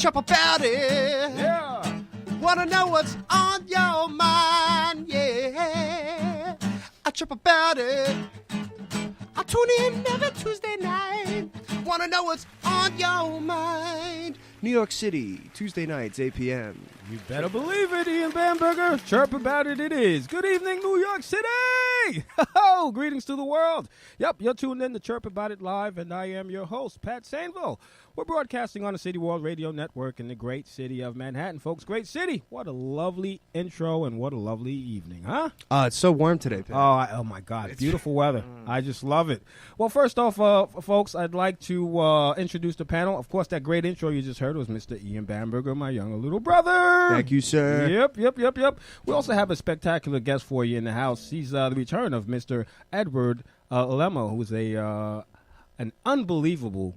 Chirp About It. Yeah. Wanna know what's on your mind, yeah. I Chirp About It. I tune in every Tuesday night. Wanna know what's on your mind. New York City, Tuesday nights, 8 p.m. You better believe it, Ian Bamberger. Chirp About It is. Good evening, New York City. Ho, greetings to the world. Yep, you're tuned in to Chirp About It Live, and I am your host, Pat Sainville. We're broadcasting on the City World Radio Network in the great city of Manhattan, folks. Great city. What a lovely intro and what a lovely evening, huh? It's so warm today, Pat. Oh my God. Beautiful weather. I just love it. Well, first off, folks, I'd like to introduce the panel. Of course, that great intro you just heard was Mr. Ian Bamberger, my younger little brother. Thank you, sir. Yep. We also have a spectacular guest for you in the house. He's the return of Mr. Edward Lemo, who's an unbelievable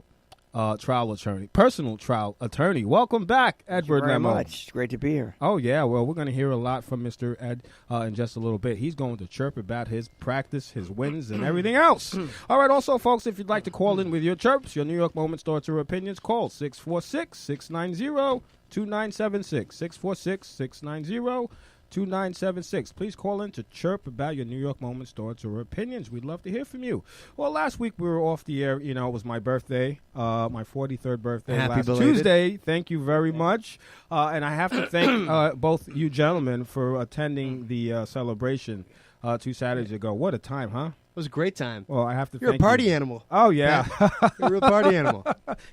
personal trial attorney. Welcome back, Edward Lemo. Thank you very much. It's great to be here. Oh, yeah. Well, we're going to hear a lot from Mr. Ed in just a little bit. He's going to chirp about his practice, his wins, and everything else. All right. Also, folks, if you'd like to call in with your chirps, your New York moments, thoughts, or opinions, call 646-690-2976. 646-690-2976. Please call in to chirp about your New York moments, thoughts, or opinions. We'd love to hear from you. Well, last week we were off the air. You know, it was my birthday, my 43rd birthday last Tuesday. Thank you very much. And I have to thank both you gentlemen for attending the celebration 2 Saturdays ago. What a time, huh? It was a great time. Well, I have to You're thank a party you. animal. Oh, yeah. You're a real party animal.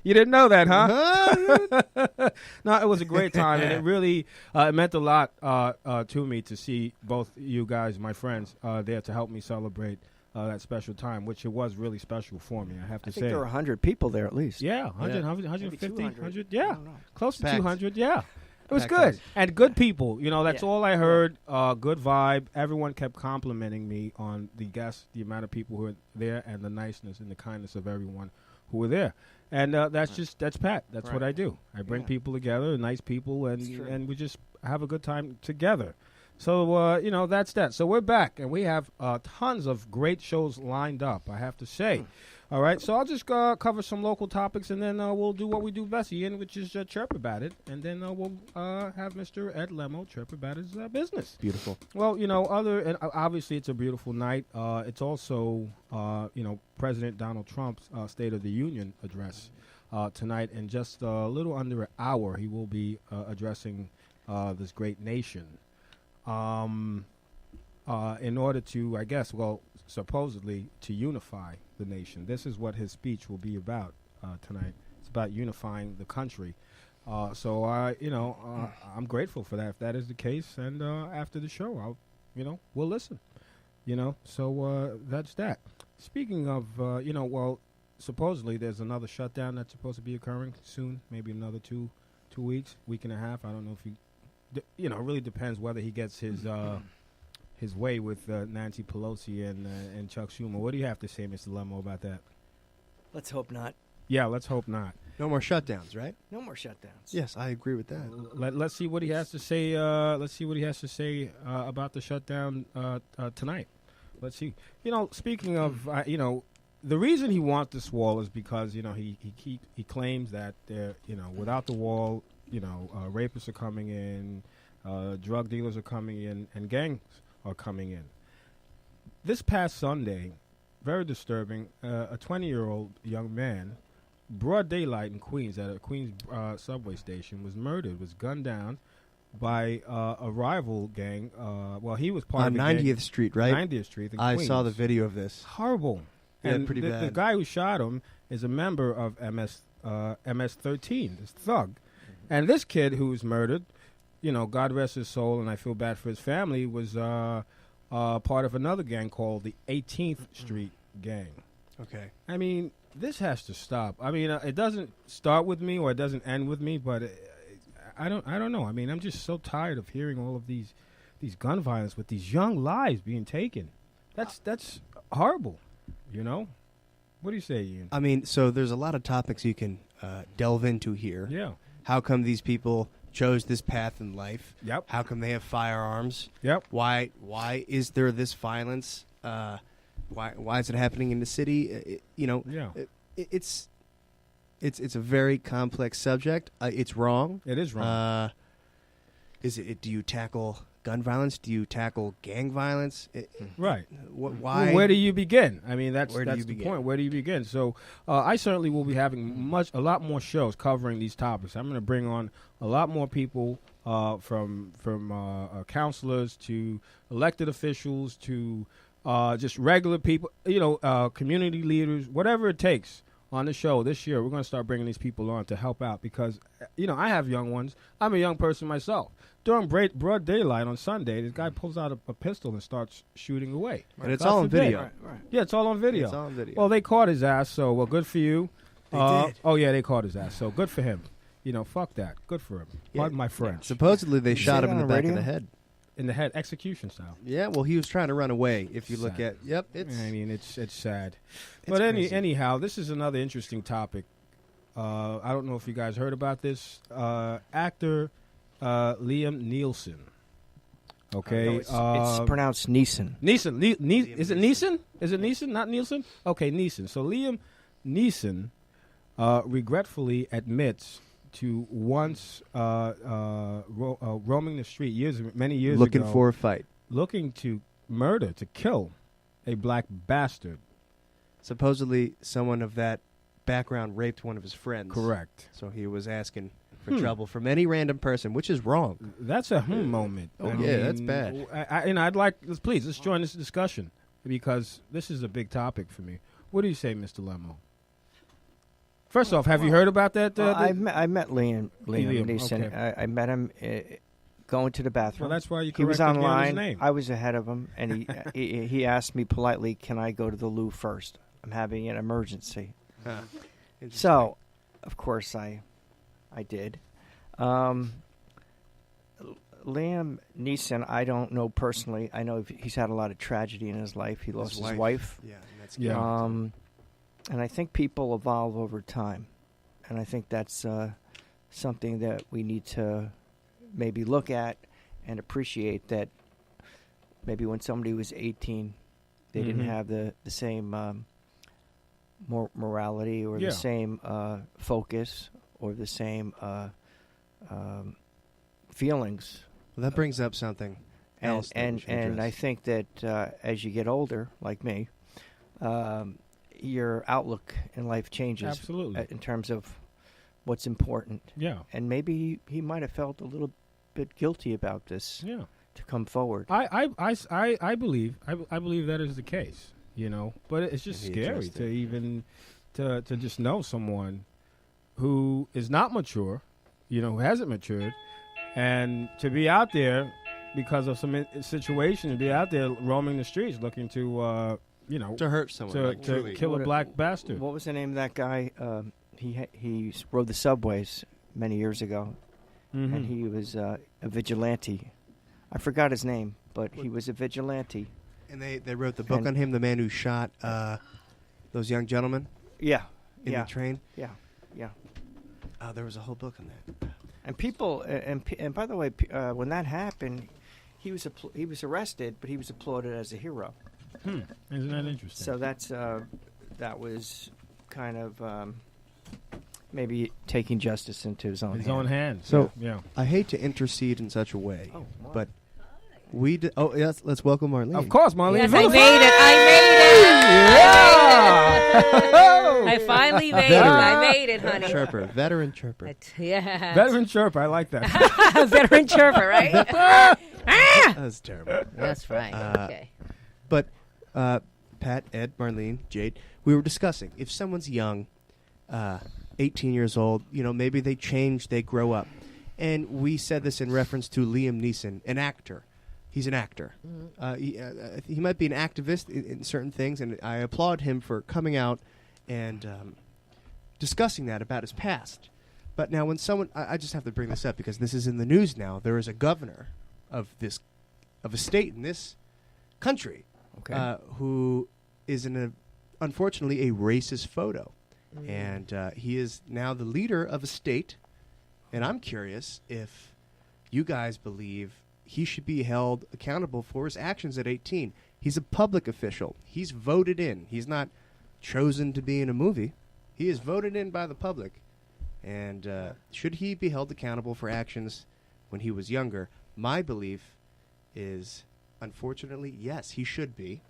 You didn't know that, huh? No, it was a great time, and it really it meant a lot to me to see both you guys, my friends, there to help me celebrate that special time, which it was really special for me, I have to I say. think there were 100 people there at least. Yeah, 100, 150, 100, yeah. I don't know. Close to Packed. 200, yeah. It was Packed good. house. And good people. You know, that's Yeah. all I heard. Good vibe. Everyone kept complimenting me on the guests, the amount of people who were there, and the niceness and the kindness of everyone who were there. And that's Pat. That's what Right. I do. I bring Yeah. people together, nice people, It's true. and we just have a good time together. So, that's that. So we're back, and we have tons of great shows lined up, I have to say. All right, so I'll just cover some local topics, and then we'll do what we do best, Ian, which is chirp about it. And then we'll have Mr. Ed Lemo chirp about his business. Beautiful. Well, and obviously it's a beautiful night. It's also, President Donald Trump's State of the Union address tonight. In just a little under an hour, he will be addressing this great nation. In order to, supposedly to unify the nation. This is what his speech will be about tonight. It's about unifying the country. So I'm grateful for that. If that is the case, and after the show, we'll listen. So that's that. Speaking of, supposedly there's another shutdown that's supposed to be occurring soon. Maybe another 2 weeks, week and a half. I don't know if he. It really depends whether he gets his way with Nancy Pelosi and Chuck Schumer. What do you have to say, Mr. Lemo, about that? Let's hope not. Yeah, let's hope not. No more shutdowns, right? No more shutdowns. Yes, I agree with that. Let's see what he has to say. About the shutdown tonight. Let's see. Speaking of, the reason he wants this wall is because he claims that without the wall, rapists are coming in, drug dealers are coming in, and gangs are coming in. This past Sunday, very disturbing, a 20-year-old young man, broad daylight in Queens, at a Queens subway station, was murdered, was gunned down by a rival gang. He was part On of the 90th gang. Street, right? 90th Street in I Queens. saw the video of this. Horrible. Yeah, And pretty the bad. guy who shot him is a member of MS-13, this thug. And this kid who was murdered, God rest his soul, and I feel bad for his family, was part of another gang called the 18th Street Gang. Okay. I mean, this has to stop. I mean, it doesn't start with me or it doesn't end with me, but I don't know. I mean, I'm just so tired of hearing all of these gun violence with these young lives being taken. That's horrible, What do you say, Ian? I mean, so there's a lot of topics you can delve into here. Yeah. How come these people chose this path in life? Yep. How come they have firearms? Yep. Why is there this violence? Why is it happening in the city? Yeah. It's It's a very complex subject. It's wrong. It is wrong. Is it? Do you tackle gun violence? Do you tackle gang violence? Right. Why? Well, where do you begin? I mean, that's Where do you the begin? point. Where do you begin? So, I certainly will be having a lot more shows covering these topics. I'm going to bring on a lot more people from counselors to elected officials to just regular people. Community leaders, whatever it takes. On the show this year, we're going to start bringing these people on to help out because, I have young ones. I'm a young person myself. During broad daylight on Sunday, this guy pulls out a pistol and starts shooting away. And it's God all on forbid. video. Right. Yeah, it's all on video. It's all on video. Well, they caught his ass, so good for you. They did. Oh yeah, they caught his ass, so good for him. Fuck that. Good for him. Yeah. Pardon my French. Supposedly they shot say him in that the on back of radio? the head. In the head, execution style. Yeah, well, he was trying to run away. If you look Sad. at, yep, it's. I mean, it's sad. It's But crazy. anyhow, this is another interesting topic. I don't know if you guys heard about this. Actor Liam Neeson. Okay, It's pronounced Neeson. Neeson. Is it Neeson? Is it Neeson? Not Nielsen? Okay, Neeson. So Liam Neeson regretfully admits to once roaming the street many years looking ago, for a fight. looking to kill a black bastard. Supposedly, someone of that background raped one of his friends. Correct. So he was asking for trouble from any random person, which is wrong. That's a moment. Oh, yeah, that's bad. I'd like, let's join this discussion because this is a big topic for me. What do you say, Mr. Lemo? First off, have you heard about that? I met Liam Neeson. okay. I met him going to the bathroom. Well, that's why you He was corrected me on his online. name. I was ahead of him, and he asked me politely, "Can I go to the loo first? I'm having an emergency." So, of course, I did. Liam Neeson, I don't know personally. I know he's had a lot of tragedy in his life. He lost his wife. Yeah, and that's Yeah. And I think people evolve over time. And I think that's something that we need to maybe look at and appreciate, that maybe when somebody was 18, they didn't have the same morality or the same focus or the same feelings. Well, that brings up something else. that we And should I address. think that as you get older, like me, your outlook in life changes. Absolutely. In terms of what's important. Yeah. And maybe he might have felt a little bit guilty about this Yeah. to come forward. I believe that is the case, but it's just And he scary addressed to it. even to just know someone who is not mature, who hasn't matured, and to be out there because of some situation, to be out there roaming the streets looking to to hurt someone, to truly. kill a black bastard. What was the name of that guy? He rode the subways many years ago, Mhm. and he was a vigilante. I forgot his name, but he was a vigilante. And they wrote the book And- on him, the man who shot those young gentlemen Yeah, in the train. yeah. There was a whole book on that. And people, and by the way, when that happened, he was arrested, but he was applauded as a hero. Isn't that interesting? So that was kind of maybe taking justice into his own hands. So- yeah. I hate to intercede in such a way, Oh, wow. but we did. Oh, yes, let's welcome Marlene. Of course, Marlene. Yes, I made it. I finally made it. I made it, honey. Chirper, veteran chirper. Yeah. Veteran chirp. I like that. Veteran chirper, right? That's terrible. That's right. Okay. But Pat, Ed, Marlene, Jade, we were discussing if someone's young, 18 years old, maybe they change, they grow up. And we said this in reference to Liam Neeson, an actor. He's an actor. He might be an activist in certain things, and I applaud him for coming out and discussing that about his past. But now when someone, I just have to bring this up because this is in the news now, there is a governor of a state in this country who is unfortunately a racist photo. And he is now the leader of a state. And I'm curious if you guys believe he should be held accountable for his actions at 18. He's a public official. He's voted in. He's not chosen to be in a movie. He is voted in by the public. And should he be held accountable for actions when he was younger? My belief is, unfortunately, yes, he should be.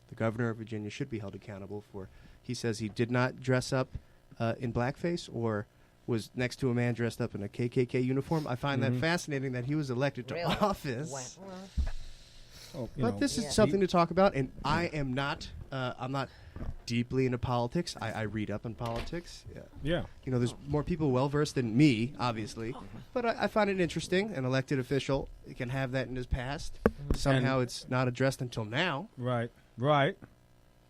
The governor of Virginia should be held accountable for. He says he did not dress up in blackface or was next to a man dressed up in a KKK uniform. I find that fascinating that he was elected to office. But this is something to talk about, and I am not. I'm not deeply into politics. I read up on politics. Yeah. You know, there's more people well versed than me, obviously, but I find it interesting. An elected official can have that in his past. Somehow it's not addressed until now. Right.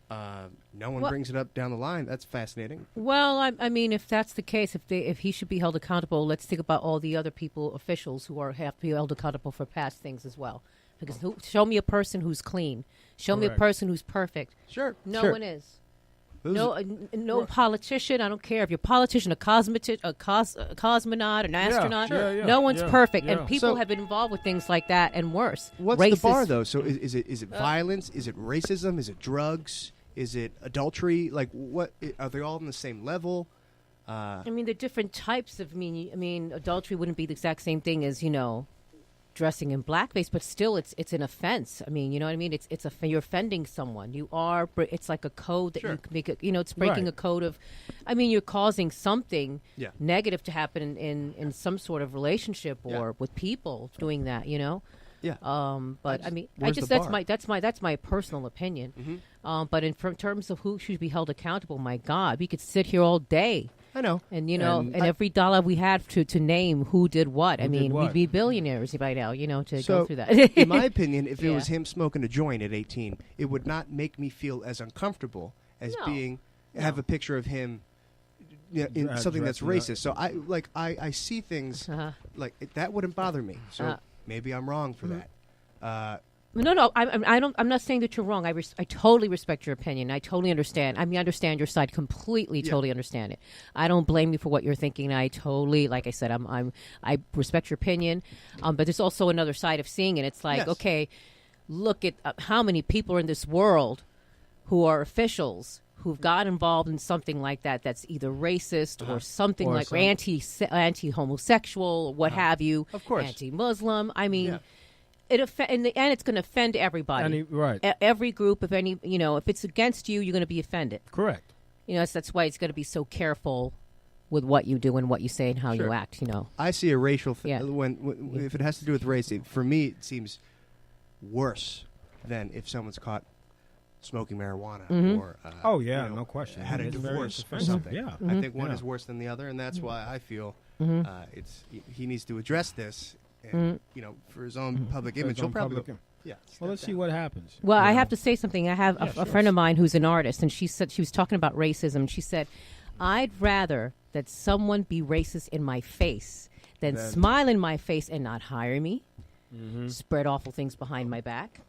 No one brings it up down the line. That's fascinating. Well, I mean, if that's the case, if he should be held accountable, let's think about all the other officials who have to be held accountable for past things as well. Because show me a person who's clean. Show me a person who's perfect. Sure. No sure. one is. No politician. I don't care if you're a politician, a cosmonaut, an astronaut. No one's perfect, and people have been involved with things like that and worse. What's the bar, though? So is it violence? Is it racism? Is it drugs? Is it adultery? Like, what are they all on the same level? I mean, they're different types of. I mean, adultery wouldn't be the exact same thing as dressing in blackface, but still, it's an offense. I mean, you know what I mean? You're offending someone. It's like a code that you can make. It's breaking a code of. I mean, you're causing something negative to happen in some sort of relationship or with people doing that. Yeah. But I mean, that's my personal opinion. But in terms of who should be held accountable, my God, we could sit here all day. I know. And and every dollar we had to name who did what. We'd be billionaires by now, to go through that. In my opinion, if it was him smoking a joint at 18, it would not make me feel as uncomfortable as have a picture of him in something that's racist. So I see things like that wouldn't bother me. So maybe I'm wrong for that. No. I'm not saying that you're wrong. I totally respect your opinion. I totally understand. I understand your side completely. Totally understand it. I don't blame you for what you're thinking. I totally, like I said, I respect your opinion. But there's also another side of seeing it. It's like, okay, look at how many people are in this world who are officials who've got involved in something like that. That's either racist or something like anti-homosexual, what have you. Of course, anti-Muslim. I mean. Yeah. In the end, it's going to offend everybody. Every group, if it's against you, you're going to be offended. Correct. That's why it's going to be so careful with what you do and what you say and how you act. I see a racial when if it has to do with race. For me, it seems worse than if someone's caught smoking marijuana or no question, had a divorce or something. Yeah, I think one is worse than the other, and that's why I feel he needs to address this. And, for his own public image, he'll probably well, let's see what happens. Well, I have to say something. I have a friend of mine who's an artist, and she said she was talking about racism. And she said, "I'd rather that someone be racist in my face than smile in my face and not hire me, spread awful things behind my back,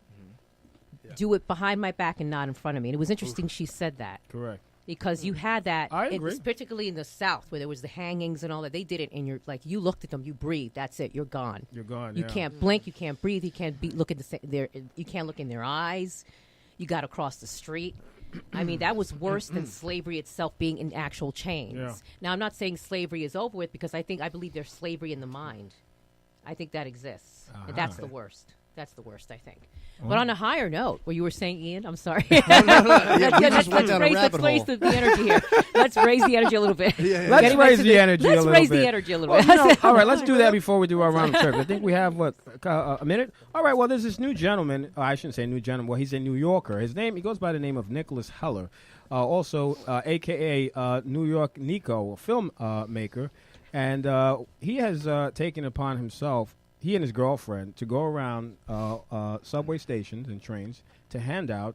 do it behind my back and not in front of me." And it was interesting she said that. Correct. Because you had that, I agree. particularly in the South, where there was the hangings and all that. They did it, and you looked at them, you breathe. That's it. You're gone. You're gone. You can't blink. You can't breathe. You can't look at you can't look in their eyes. You got to cross the street. I mean, that was worse than slavery itself being in actual chains. Yeah. Now, I'm not saying slavery is over with because I believe there's slavery in the mind. I think that exists, and that's the worst. That's the worst, I think. But on a higher note, what you were saying, Ian, I'm sorry. We just went down a rabbit hole. Let's raise the energy here. Let's raise the energy a little bit. Let's raise the energy a little bit. Let's raise the energy a little bit. All right, let's do that before we do our round of chirp. I think we have, a minute? All right, well, there's this new gentleman. I shouldn't say new gentleman. Well, he's a New Yorker. He goes by the name of Nicholas Heller, also a.k.a. New York Nico, a film maker. And he has taken upon himself, he and his girlfriend, to go around subway stations and trains to hand out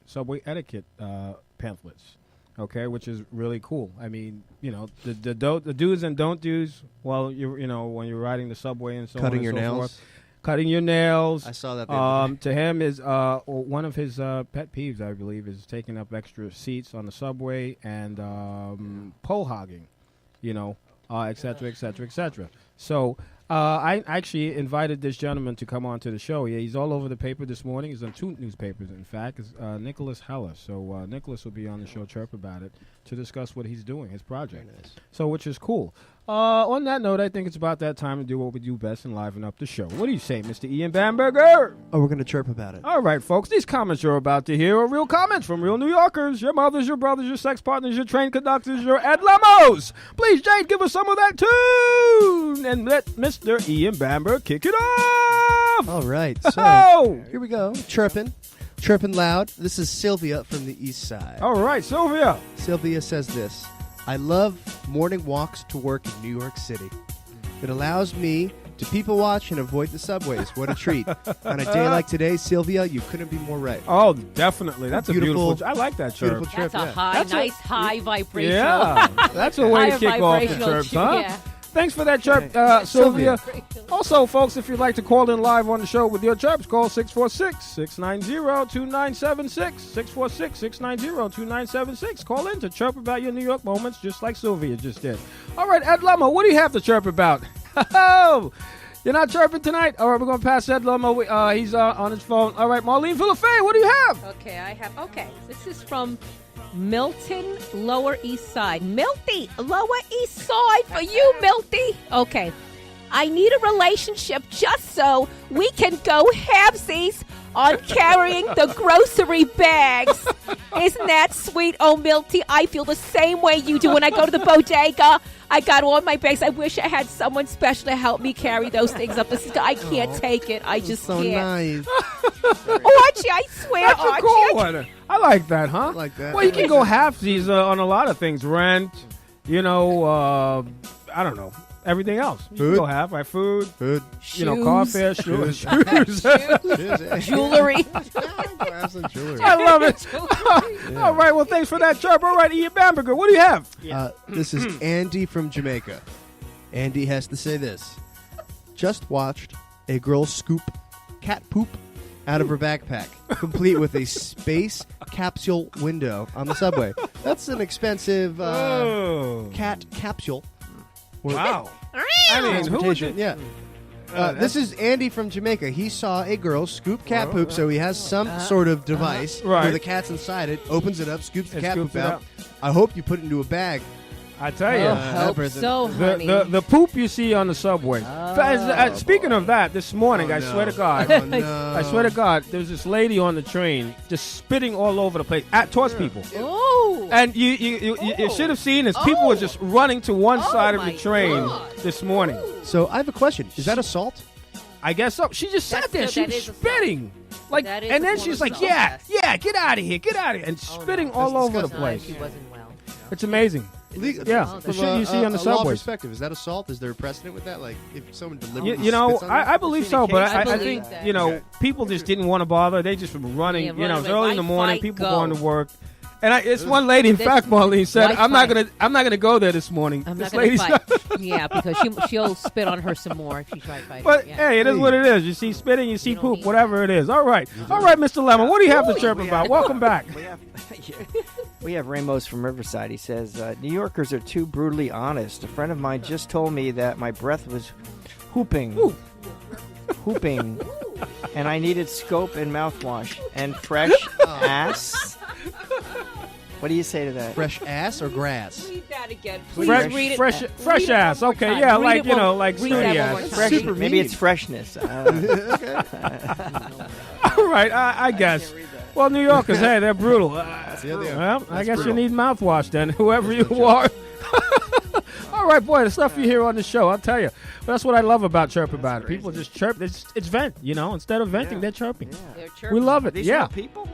subway etiquette pamphlets, which is really cool. I mean, the do's and don't do's while when you're riding the subway and so cutting on your and so nails. forth. Cutting your nails. I saw that. To him is one of his pet peeves, I believe, is taking up extra seats on the subway and pole hogging, et cetera, et cetera, et cetera. So I actually invited this gentleman to come on to the show. Yeah, he's all over the paper this morning. He's on 2 newspapers, in fact. It's Nicholas Heller. So Nicholas will be on the show, Chirp About It, to discuss what he's doing, his project. Very nice. So, which is cool. On that note, I think it's about that time to do what we do best and liven up the show. What do you say, Mr. Ian Bamberger? Oh, we're going to chirp about it. All right, folks. These comments you're about to hear are real comments from real New Yorkers. Your mothers, your brothers, your sex partners, your train conductors, your Ed Lemos. Please, Jade, give us some of that tune. And let Mr. Ian Bamberger kick it off. All right. Oh! So here we go. Chirping loud. This is Sylvia from the East Side. All right, Sylvia. Sylvia says this: I love morning walks to work in New York City. It allows me to people watch and avoid the subways. What a treat. On a day like today, Sylvia, you couldn't be more right. Oh, definitely. That's Beautiful- a beautiful. I like that chirp. Beautiful chirp. That's a yeah. high, That's nice, high vibrational. Yeah, that's a way to High kick off the vibrational chirps, tune, huh? yeah. Thanks for that chirp, Sylvia. Also, folks, if you'd like to call in live on the show with your chirps, call 646-690-2976. 646-690-2976. Call in to chirp about your New York moments, just like Sylvia just did. All right, Ed Lemo, what do you have to chirp about? You're not chirping tonight? All right, we're going to pass Ed Lemo. He's on his phone. All right, Marlene Villafay, what do you have? Okay, this is from Milton, Lower East Side. Milty, Lower East Side for you, Milty. Okay. I need a relationship just so we can go halvesies on carrying the grocery bags. Isn't that sweet? Oh, Milty, I feel the same way you do when I go to the bodega. I got all my bags. I wish I had someone special to help me carry those things up the stairs. I can't take it. I just So can't. nice. Archie, I swear, That's a Archie. cool one. I like that, huh? I like that. Well, you can go halfsies on a lot of things. Rent, I don't know. Everything else. You can Food. go half, right? Food, Good. car fare, shoes. Jewelry. Have some jewelry. I love it. All right, well, thanks for that chirp. All right, Ian Bamberger, what do you have? This is Andy from Jamaica. Andy has to say this. Just watched a girl scoop cat poop out of her backpack, complete with a space capsule window on the subway. That's an expensive cat capsule. Wow. I mean, who would Transportation, yeah. This is Andy from Jamaica. He saw a girl scoop cat poop, so he has some sort of device Right. where the cat's inside it, opens it up, scoops the It cat scoops poop it out. out. I hope you put it into a bag. I tell you. Hope person. so, honey. The poop you see on the subway. Speaking of that, this morning, I swear to God, Oh, no. I swear to God, there was this lady on the train just spitting all over the place towards people. Oh. And you should have seen this. People were just running to one side of the my train God. this morning. So I have a question. Is that assault? I guess so. She just sat there. That's- She that was is assault. spitting. Like, That is and a then form she's of like, assault, yeah, yes. get out of here, and spitting That's all over the disgusting. place. She wasn't well. It's amazing. Yeah, From the shit you see on the a law subways. perspective, is that assault? Is there a precedent with that? Like, if someone deliberately You know, spits on you? I believe so, but I I believe think, that. people just didn't want to bother. They just were running. Yeah, It's running. early in the Why morning. fight? People Go. going to work. And it's one lady, in This- fact, Marlene said, why I'm not fight? gonna go there this morning. I'm this not going to lady's fight. Yeah, because she'll spit on her some more if she tries fighting. But yeah. hey, it is what it is. You see spitting, you see don't poop, need whatever it is. All right, Mr. Lemon, what do you have to chirp about? Welcome back. We have Ramos from Riverside. He says, New Yorkers are too brutally honest. A friend of mine just told me that my breath was hooping, and I needed scope and mouthwash and fresh ass. What do you say to that? Fresh ass or grass? Read that again. Please Fresh, read it. fresh, Read fresh it one ass. more Okay, time. yeah, Read like it one- like read snooty that one more ass. time. Super Maybe mean. it's freshness. All right, I guess. Well, New Yorkers, hey, they're brutal. Yeah, they are. Well, I That's guess brutal. you need mouthwash then, whoever you are. All right, boy, the stuff you hear on the show, I'll tell you. But that's what I love about Chirp About It. People just chirp. It's vent, Instead of venting, they're chirping. They're We chirping. love it. These Yeah. real people?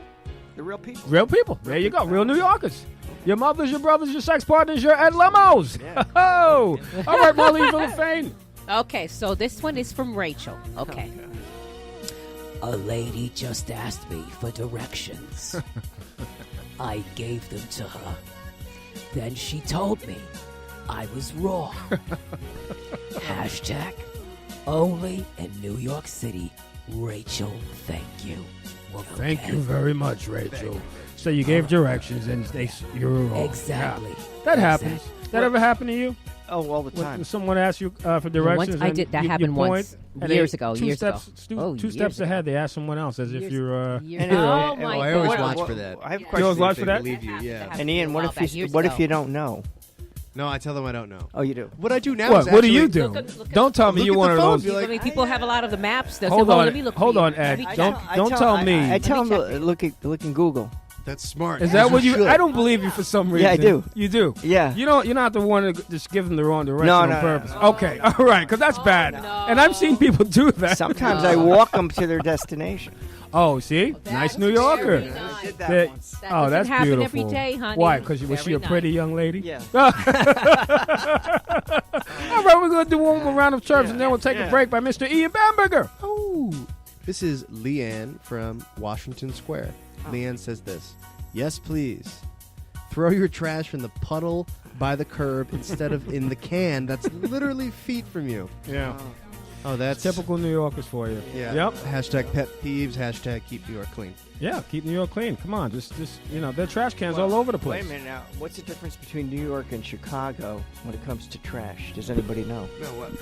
The real people? Real people. There you go. Real New Yorkers. Your mothers, your brothers, your sex partners, your Ed Lemos. Oh. All right, Marlene Villafane. Okay, so this one is from Rachel. Okay. A lady just asked me for directions. I gave them to her. Then she told me I was wrong. Hashtag only in New York City. Rachel, thank you. Well, thank Okay. you very much, Rachel. So you gave directions and you're wrong. Exactly. Yeah. That happens. That ever happened to you? Oh, all the When time. someone asks you for directions, I and did that you happened point, once and years they- ago. Two Years steps, ago. two steps ahead. They ask someone else as if you're. Years And ago. it- Oh it- my I always God. watch for that. I have Yeah. questions. You always watch They for that? believe you, That yeah. happened And Ian, a what while if back, you years what if ago. you don't know? No, I tell them I don't know. Oh, you do. What I do now What? is What do you actually- do? Look at- Don't tell me look you at one the of phone, those. be like, I mean, people have a lot of the maps. They'll Hold say, well, on, let me look hold for you. on, Ed. Let me check Don't it. tell me. I tell Let me them look in Google. That's smart. Is that what you? should. I don't believe you for some reason. Yeah, I do. You do. Yeah. You're not the one to just give them the wrong direction No, on no, no, purpose. no. Okay, all right, because that's bad. no. And I've seen people do that. Sometimes I walk them to their destination. Oh, see, nice New Yorker. very nice. I did that That- once. That oh, doesn't that's happen beautiful. every day, honey. Why? Because was she Very a pretty nice. young lady? Yeah. All right, we're gonna do one more round of chirps, and then we'll take a Yeah. break by Mr. Ian Bamberger. Oh, this is Leanne from Washington Square. Leanne says this: "Yes, please. Throw your trash in the puddle by the curb instead of in the can that's literally feet from you." Yeah, Oh, that's typical New Yorkers for you. Yeah. Yep. Hashtag pet peeves. Hashtag keep New York clean. Yeah, keep New York clean. Come on, just there are trash cans all over the Wait place. a minute now. What's the difference between New York and Chicago when it comes to trash? Does anybody know? No, what?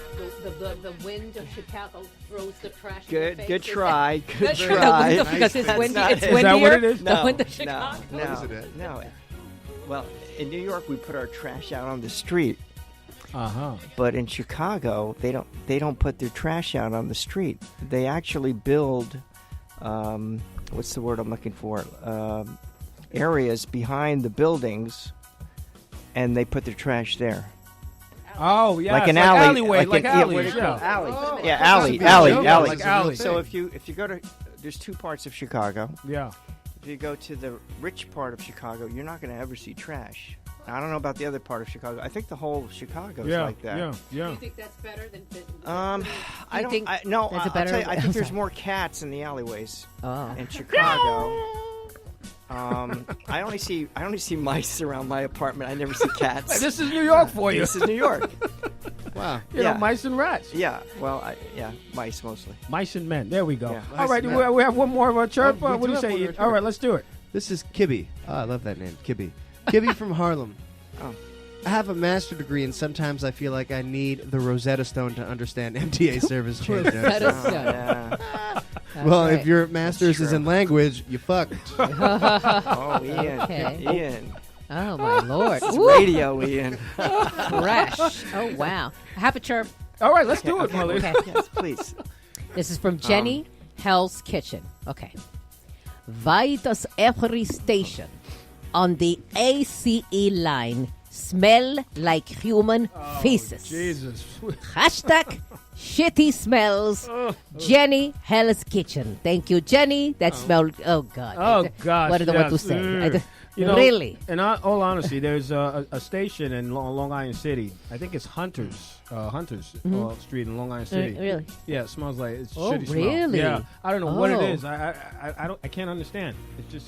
The wind of Chicago throws the trash. in Good, your good face. try. Good The try. wind of, because it's That's windy. not It's it. Is that what windier. it is? The No, wind of no, Chicago. no. Well, in New York we put our trash out on the street, but in Chicago they don't put their trash out on the street. They actually build, what's the word I'm looking for? Areas behind the buildings, and they put their trash there. Oh, yeah, Like it's an alley, alleyway, like an- yeah, alleys, what is it called? yeah. Alley. Oh, Yeah, that's alley, a big alley, deal. alley. Like alley. So if you go to, there's two parts of Chicago. Yeah. If you go to the rich part of Chicago, you're not going to ever see trash. I don't know about the other part of Chicago. I think the whole Chicago is Yeah, like that. yeah, Do yeah. you think that's better than? I don't. think No, that's a I'll better- tell you, I I'm think there's sorry. more cats in the alleyways Oh. in Chicago. I only see mice around my apartment. I never see cats. This is New York for you. This is New York. Wow. You Yeah. know, mice and rats. Yeah. Well, mice mostly. Mice and men. There we go. Yeah. All right, Mice and men. we have one more of our chirp. Oh, we What do do you have say, one Ian? more All right, chirp. let's do it. This is Kibby. Oh, I love that name, Kibby. Kibby from Harlem. Oh. I have a master's degree, and sometimes I feel like I need the Rosetta Stone to understand MTA service change Rosetta notes. Stone. Yeah. That's Well, right. if your master's is true. in language, you fucked. Oh, Ian. Okay. Ian. Oh my lord! It's Woo, radio, Ian. fresh. Oh wow! I have a chirp. All right, let's do it, Okay. Molly. Okay. Yes, please. This is from Jenny Hell's Kitchen. Okay. Why does every station on the ACE line smell like human feces? Jesus. Hashtag shitty smells. Jenny Hell's Kitchen. Thank you, Jenny. That smelled. Oh God. Oh, gosh. What do I want to yes. say? Mm. You know, really? In all honesty, there's a station in Long Island City. I think it's Hunters Street in Long Island City. Really? Yeah, it smells like it's Oh, shitty smell. really? Yeah, I don't know what it Oh. is. I can't understand. It's just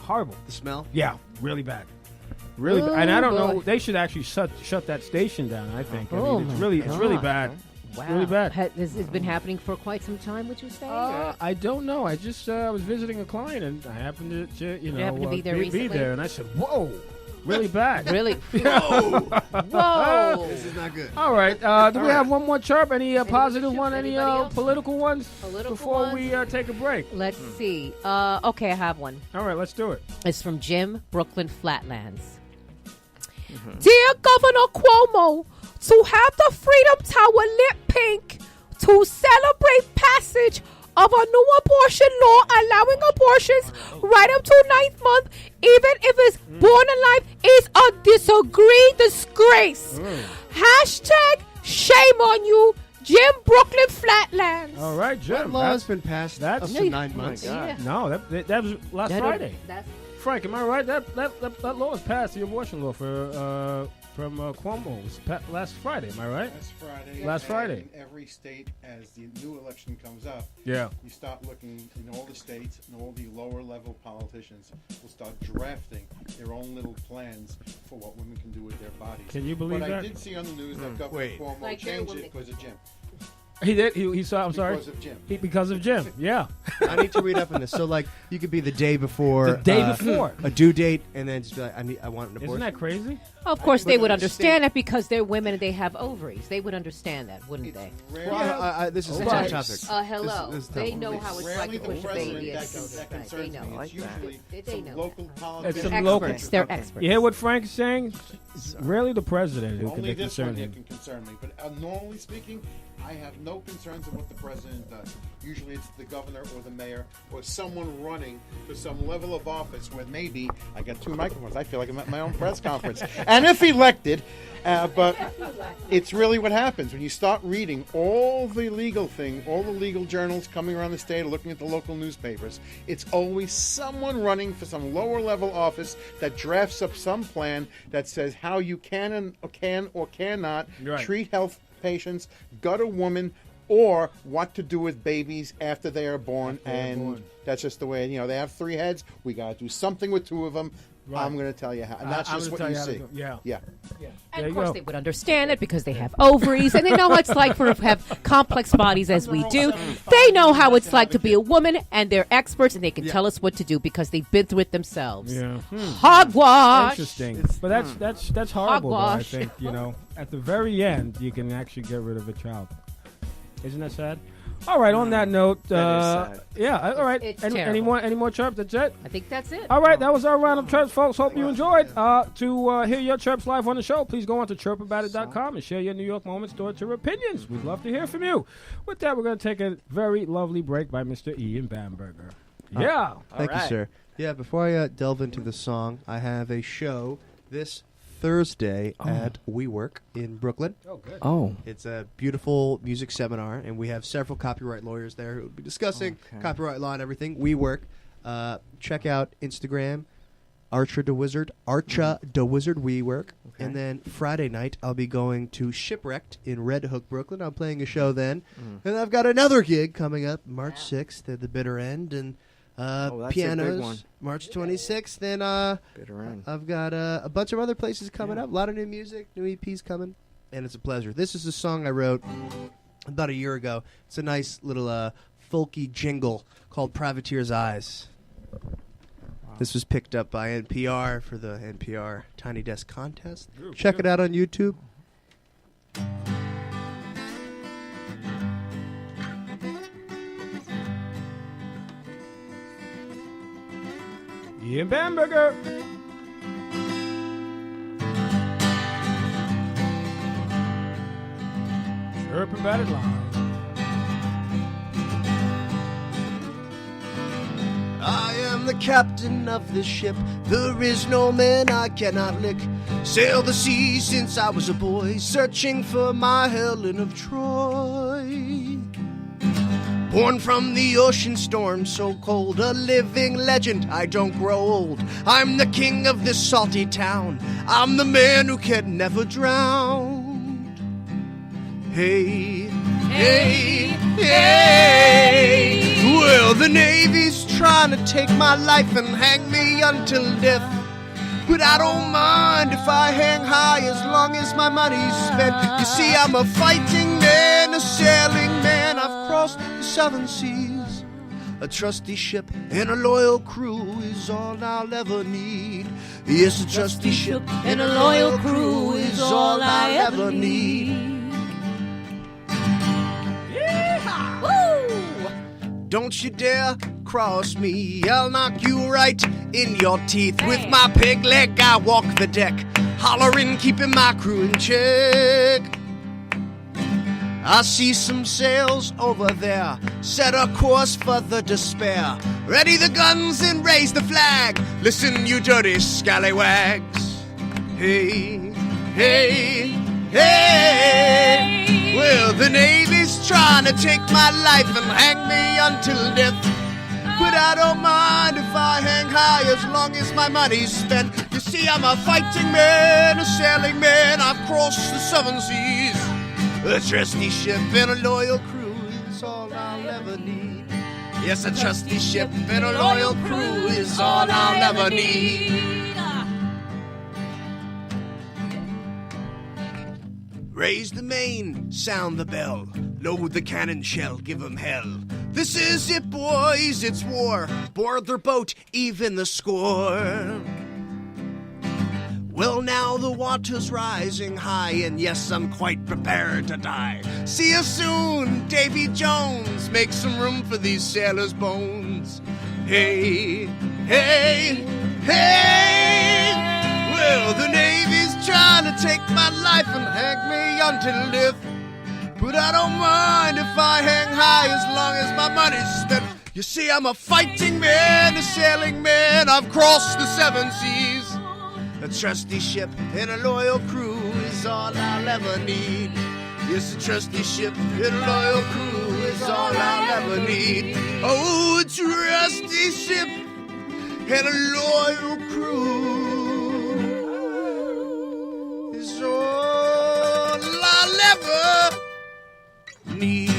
horrible. The smell? Yeah, really bad. Really bad. And I don't know. boy. They should actually shut that station down. I think. Oh, I mean, my it's really God. bad. Wow. Really bad. Has it been happening for quite some time, would you say? or- I don't know. I just was visiting a client and I happened to happened to be there recently? there, and I said, "Whoa, really bad." Really? Whoa! This is not good. All right. Do we have one more chirp? Any positive one? Any Anybody else? political ones? Political before ones? we take a break. Let's see. Okay, I have one. All right, let's do it. It's from Jim, Brooklyn Flatlands. Dear Governor Cuomo, to have the Freedom Tower lit pink to celebrate passage of a new abortion law allowing abortions right up to 9th month, even if it's born alive, is a disgrace. Hashtag shame on you, Jim, Brooklyn Flatlands. All right, Jim. What law has been passed up that's- to 9 months? Yeah. No, that was last Friday. That's Frank, am I right? That law was passed, the abortion law from Cuomo. It was last Friday. Am I right? Last Friday. Last and Friday. In every state, as the new election comes up, Yeah. you start looking in all the states, and all the lower level politicians will start drafting their own little plans for what women can do with their bodies. Can you believe but that? I did see on the news that Governor Wait. Cuomo Like their changed women. it because of Jim. He did. He saw. I'm sorry. Because of Jim. Because of Jim. Yeah. I need to read up on this. So, like, you could be the day before. The day before. A due date, and then just be like, I want an abortion. Isn't that crazy? Of course, they But would the understand state- that because they're women and they have ovaries. They would understand that, wouldn't they? Well, this is a Right. tough topic. Hello. This is They tough. know how it's like Rarely to the push a president baby. that, It's so that different. They concerns know. me. like It's that. usually They some know. local It's politicians. some They're local. experts. They're experts. You hear what Frank's saying? It's rarely the president who can Only be this one concerned here him. can concern me. But normally speaking, I have no concerns of what the president does. Usually it's the governor or the mayor or someone running for some level of office where maybe I got two microphones. I feel like I'm at my own press conference. And if elected, but it's really what happens when you start reading all the legal thing, all the legal journals coming around the state, looking at the local newspapers. It's always someone running for some lower level office that drafts up some plan that says how you can or cannot Right. treat health patients, gut a woman, or what to do with babies after they are born. After they're And born. that's just the way, they have three heads. We got to do something with two of them. Right. I'm going to tell you how. And that's I'm just gonna what you tell see. how to do- Yeah. Yeah. And There of you course, go. they would understand it because they have ovaries and they know what it's like for have complex bodies as we do. They know how it's like to be a woman, and they're experts, and they can tell us what to do because they've been through it themselves. Yeah. Hogwash. Interesting. But that's horrible. Though, I Hogwash. think at the very end you can actually get rid of a child. Isn't that sad? All right. On that note, That is sad. yeah. All right. It's any terrible. more chirps? That's it. I think that's it. All right, that was our round of chirps, folks. Hope you enjoyed. To hear your chirps live on the show, please go on to chirpaboutit.com and share your New York moments, thoughts, or opinions. We'd love to hear from you. With that, we're going to take a very lovely break by Mr. Ian Bamberger. Yeah. Thank you, right. sir. Yeah, before I delve into the song, I have a show this Thursday at WeWork in Brooklyn. Oh, good. Oh. It's a beautiful music seminar, and we have several copyright lawyers there who will be discussing copyright law and everything. WeWork. Check out Instagram, Archa the Wizard, WeWork. Okay. And then Friday night, I'll be going to Shipwrecked in Red Hook, Brooklyn. I'm playing a show then. And I've got another gig coming up March 6th at the Bitter End, and that's a big pianos one. March 26th. Then Bitter end. I've got a bunch of other places coming up. A lot of new music, new EPs coming, and it's a pleasure. This is a song I wrote about a year ago. It's a nice little folky jingle called Privateer's Eyes. This was picked up by NPR for the NPR Tiny Desk Contest. Check it out on YouTube. Ian Bamberger. Chirp About It live. I am the captain of this ship. There is no man I cannot lick. Sailed the seas since I was a boy, searching for my Helen of Troy. Born from the ocean storm so cold, a living legend, I don't grow old. I'm the king of this salty town. I'm the man who can never drown. Hey, hey, hey. Well, the Navy's trying to take my life and hang me until death. But I don't mind if I hang high as long as my money's spent. You see, I'm a fighting man, a sailing man. I've crossed the seven seas. A trusty ship and a loyal crew is all I'll ever need. Yes, a trusty ship and a loyal crew is all I'll ever need. Don't you dare cross me, I'll knock you right in your teeth. With my peg leg I walk the deck, hollering, keeping my crew in check. I see some sails over there, set a course for the Despair. Ready the guns and raise the flag, listen you dirty scallywags. Hey, hey, hey. Well, the Navy's trying to take my life and hang me until death. But I don't mind if I hang high as long as my money's spent. You see, I'm a fighting man, a sailing man. I've crossed the seven seas. A trusty ship and a loyal crew is all I'll ever need. Yes, a trusty ship and a loyal crew is all I'll ever need. Raise the main, sound the bell. Load the cannon shell, give 'em hell. This is it, boys, it's war. Board their boat, even the score. Well, now the water's rising high, and yes, I'm quite prepared to die. See you soon, Davy Jones. Make some room for these sailors' bones. Hey, hey, hey. Well, the Navy's trying to take my life and hang me until death. But I don't mind if I hang high as long as my money's spent. You see, I'm a fighting man, a sailing man. I've crossed the 7 seas. A trusty ship and a loyal crew is all I'll ever need. Yes, a trusty ship and a loyal crew is all I'll ever need. Oh, a trusty ship and a loyal crew is all I'll ever need.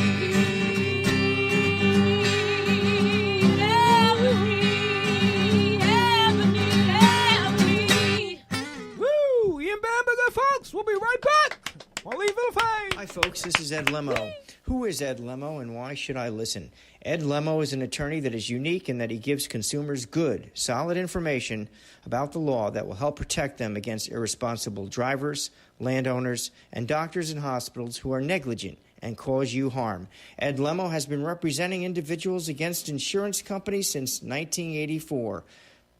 We'll be right back. We'll leave it fade. Hi, folks. This is Ed Lemo. Who is Ed Lemo, and why should I listen? Ed Lemo is an attorney that is unique in that he gives consumers good, solid information about the law that will help protect them against irresponsible drivers, landowners, and doctors and hospitals who are negligent and cause you harm. Ed Lemo has been representing individuals against insurance companies since 1984.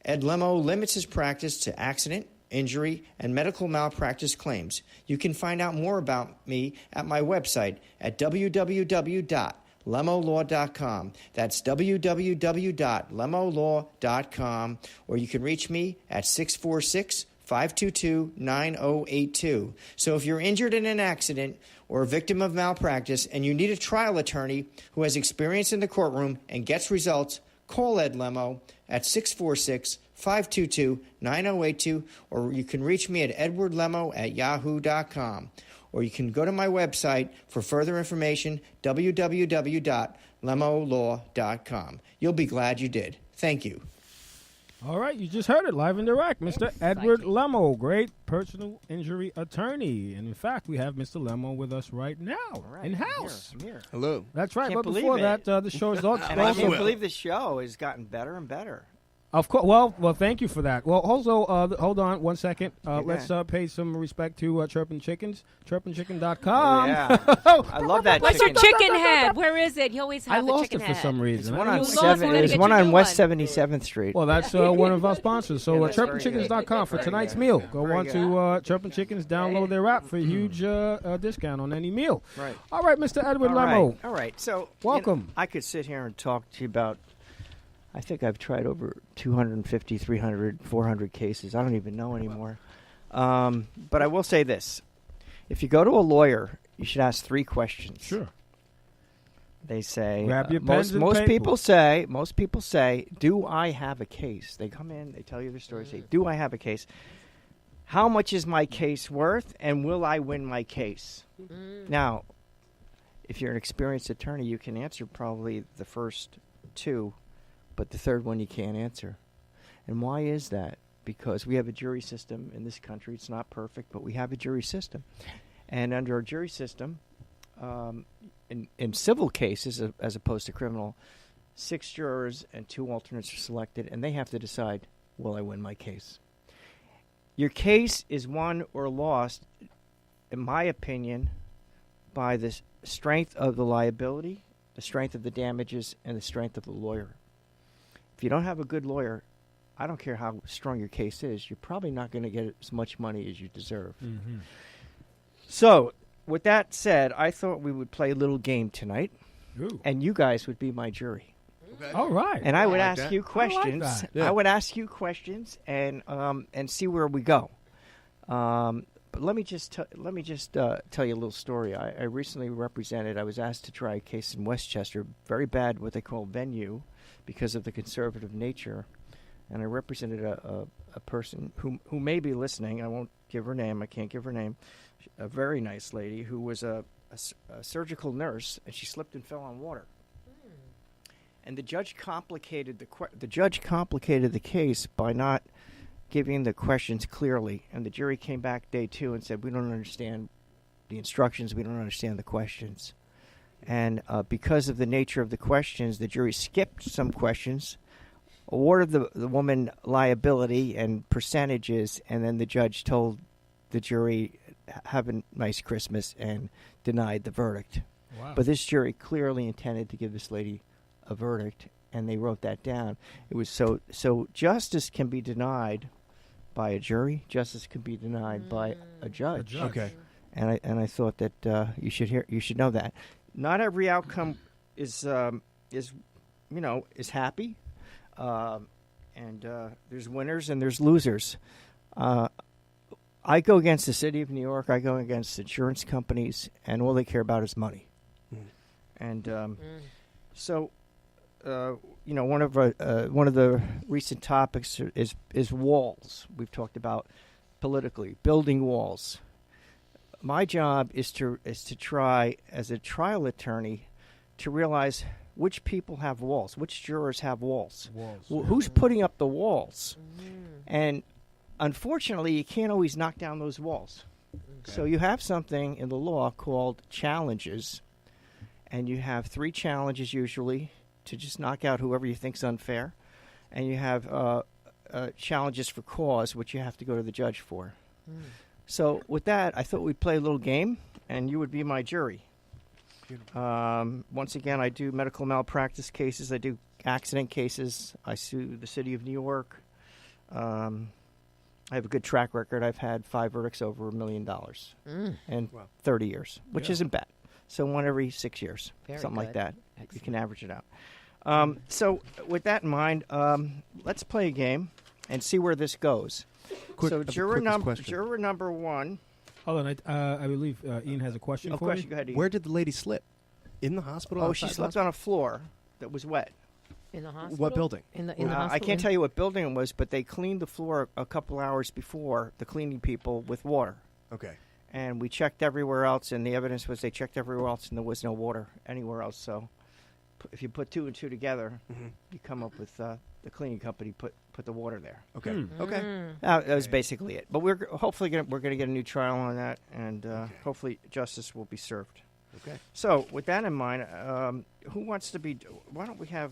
Ed Lemo limits his practice to accident, injury, and medical malpractice claims. You can find out more about me at my website at www.lemolaw.com. That's www.lemolaw.com, or you can reach me at 646-522-9082. So if you're injured in an accident or a victim of malpractice and you need a trial attorney who has experience in the courtroom and gets results, call Ed Lemo at 646-522-9082, or you can reach me at edwardlemo@yahoo.com. Or you can go to my website for further information, www.lemolaw.com. You'll be glad you did. Thank you. All right, you just heard it live and direct. Mr. Edward Lemo, great personal injury attorney. And in fact, we have Mr. Lemo with us right now, in-house. I'm here. Hello. That's right, Can't but before believe that, the show is also... And I can't believe the show has gotten better and better. Of course. Well, thank you for that. Well, also, hold on 1 second. Okay. Let's pay some respect to Chirpin' Chickens, chirpinchicken.com. Yeah. I love that What's chicken. your chicken head? Where is it? You always have I the lost chicken it for head. some reason. There's one I on, don't know. lost one. there's Get one your on new West one. 77th Street. Well, that's one of our sponsors. So that's very chirpinchickens.com for good. tonight's Very meal. good. Go Very on to Chirpin' Chickens, download their app for a huge discount on any meal. Right. All right, Mr. Edward All Lemo. right. All right. So, Welcome. I could sit here and talk to you about, I think I've tried over 250, 300, 400 cases. I don't even know anymore. But I will say this. If you go to a lawyer, you should ask 3 questions. Sure. They say, Grab your pens and most paper. people say, do I have a case? They come in, they tell you their story, say, do I have a case? How much is my case worth, and will I win my case? Now, if you're an experienced attorney, you can answer probably the first 2, but the third one you can't answer. And why is that? Because we have a jury system in this country. It's not perfect, but we have a jury system. And under our jury system, in civil cases, as opposed to criminal, 6 jurors and 2 alternates are selected, and they have to decide, will I win my case? Your case is won or lost, in my opinion, by the strength of the liability, the strength of the damages, and the strength of the lawyer. If you don't have a good lawyer, I don't care how strong your case is, you're probably not going to get as much money as you deserve. Mm-hmm. So, with that said, I thought we would play a little game tonight, Ooh. and you guys would be my jury. Okay. All right. And I would like ask that. you questions. that. Yeah. I would ask you questions and see where we go. But let me just tell you a little story. I recently represented. I was asked to try a case in Westchester, very bad, what they call venue, because of the conservative nature. And I represented a person who may be listening. I won't give her name. I can't give her name. A very nice lady who was a surgical nurse, and she slipped and fell on water. And the judge complicated the case by not giving the questions clearly. And the jury came back day 2 and said, "We don't understand the instructions. We don't understand the questions." And because of the nature of the questions, the jury skipped some questions, awarded the woman liability and percentages, and then the judge told the jury, have a nice Christmas, and denied the verdict. Wow. But this jury clearly intended to give this lady a verdict, and they wrote that down. It was so justice can be denied by a jury. Justice can be denied by a judge. Okay. And I thought that you should know that. Not every outcome is happy, and there's winners and there's losers. I go against the city of New York. I go against insurance companies, and all they care about is money. And so, one of the recent topics is walls. We've talked about politically building walls. My job is to try, as a trial attorney, to realize which people have walls, which jurors have walls. Who's putting up the walls? And unfortunately, you can't always knock down those walls. Okay. So you have something in the law called challenges, and you have 3 challenges usually to just knock out whoever you think's unfair, and you have challenges for cause, which you have to go to the judge for. So with that, I thought we'd play a little game, and you would be my jury. Once again, I do medical malpractice cases. I do accident cases. I sue the city of New York. I have a good track record. I've had 5 verdicts over $1 million in 30 years, which isn't bad. So 1 every 6 years, something like that. Excellent. You can average it out. So with that in mind, let's play a game and see where this goes. Juror number 1. Hold on, I believe Ian has a question for you. Go ahead, Ian. Where did the lady slip? In the hospital? Oh, she slept on a floor that was wet. In the hospital? What building? In the hospital? I can't tell you what building it was, but they cleaned the floor a couple hours before, the cleaning people, with water. Okay. And we checked everywhere else, and the evidence was they checked everywhere else, and there was no water anywhere else. So if you put 2 and 2 together, you come up with the cleaning company put the water there. Okay. Okay. That was basically it. But we're hopefully going to get a new trial on that, and hopefully justice will be served. Okay. So with that in mind, who wants to be? Why don't we have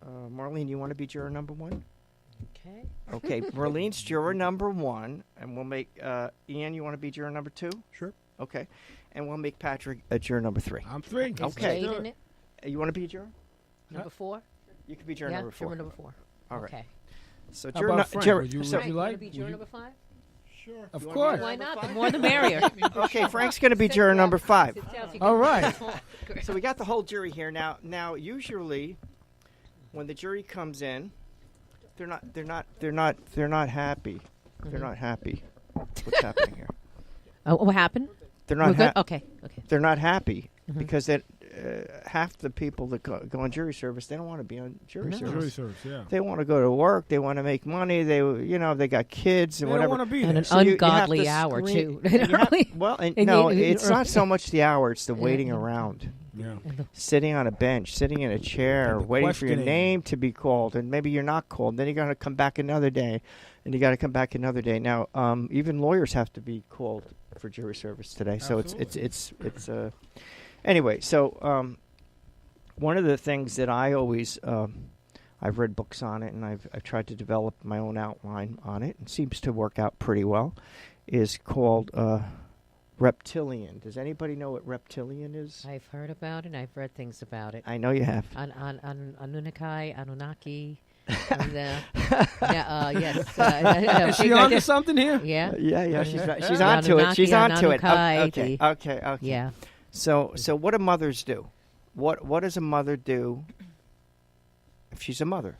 Marlene? You want to be juror number 1? Okay. Okay, Marlene's juror number 1, and we'll make Ian. You want to be juror number 2? Sure. Okay, and we'll make Patrick a juror number 3. I'm 3. Is Okay. Jade in it? You want to be a juror? Number 4? You can be juror Yeah, number 4. juror number 4. All right. Okay. So How juror about Frank? juror. Would you, so- would you Frank, like? be Would juror you- number 5? Sure. Of You wanna be course. juror Why number not? 5? The more the merrier. Okay, Frank's going to be juror number 5. All right. So we got the whole jury here now. Now, usually, when the jury comes in, they're not happy. They're not happy. What's happening here? What happened? They're We're not. good? Okay. They're not happy because half the people that go on jury service, they don't want to be on jury service. Jury service, yeah. They want to go to work. They want to make money. They got kids and They don't whatever. want to be And there. an So you have ungodly to hour, screen- too. and you have- Really? well, And no, you- it's not so much the hour; it's the waiting Yeah. around, Yeah. sitting on a bench, sitting in a chair, And the waiting for your questioning. name to be called, and maybe you're not called. Then you got to come back another day, and you got to come back another day. Now, even lawyers have to be called for jury service today, so it's anyway. So one of the things that I always I've read books on it, and I've tried to develop my own outline on it, and seems to work out pretty well, is called reptilian. Does anybody know what reptilian is? I've heard about it. I've read things about it. I know you have. On Anunnaki. Yes. Is she on to something here? Yeah. Yeah. She's The onto it. She's Anunnaki, onto it. Anunnaki, Okay. Yeah. So what do mothers do? What does a mother do if she's a mother?